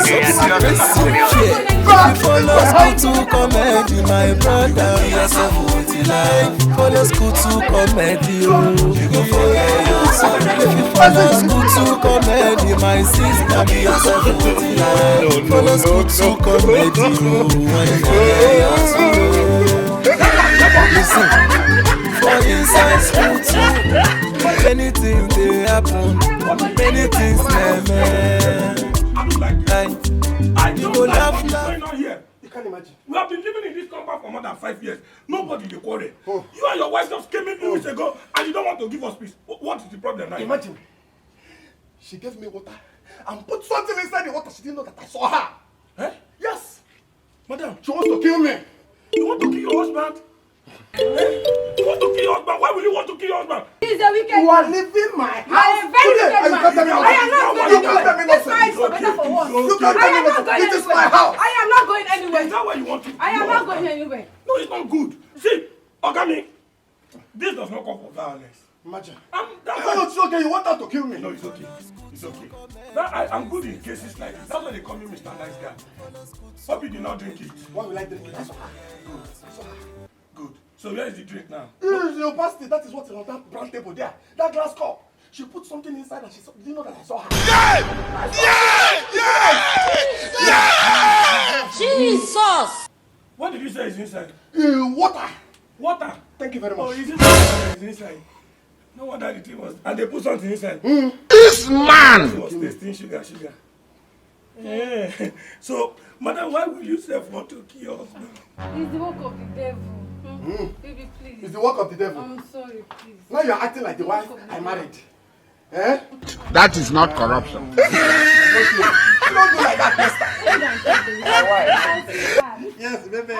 Follow school to comedy, my brother. Yourself what you like. Follow school to comedy, oh. You forget yourself. Follow school to comedy, my sister. Yourself what you like. Follow school to comedy, oh. When you forget yourself. Listen, for inside school too. Many things they happen. Many things never. You go laugh now. You can't imagine. We have been living in this compound for more than 5 years. Nobody will quarrel. Oh. You and your wife just came in 2 weeks ago and you don't want to give us peace. What is the problem now? Imagine. She gave me water and put something inside the water. She didn't know that I saw her. Eh? Yes. Madam, she wants to kill me. You want to kill your husband? You want to kill your husband? Why will you want to kill your husband? He's a wicked man. You are leaving my house. I am very wicked man. I am not going anywhere. This fight for better for worse. You can't tell me nothing. It is my house. I am not going anywhere. Is that where you want to? I am not going anywhere. No, it's not good. See, Ogami, this does not call for violence. Imagine. It's okay. You want her to kill me? No, it's okay. It's okay. I'm good in cases like this. That's why they call me Mr. Nice Guy. Hope you did not drink it. Why will I drink it? That's Good. So where is the drink now? You passed it. That is what's on that brown table there. That glass cup. She put something inside and she didn't know that I saw her. Yeah! Jesus! What did you say is inside? Water. Water? Thank you very much. Oh, is it inside? No wonder the thing was. And they put something inside. This man! It was tasting sugar. Yeah. So, madam, why will you self want to kill your husband? It's the work of the devil. Baby, please. It's the work of the devil. I'm sorry, please. Now you're acting like the wife I married. Eh? That is not corruption. Don't do like that, mister. Yes, baby.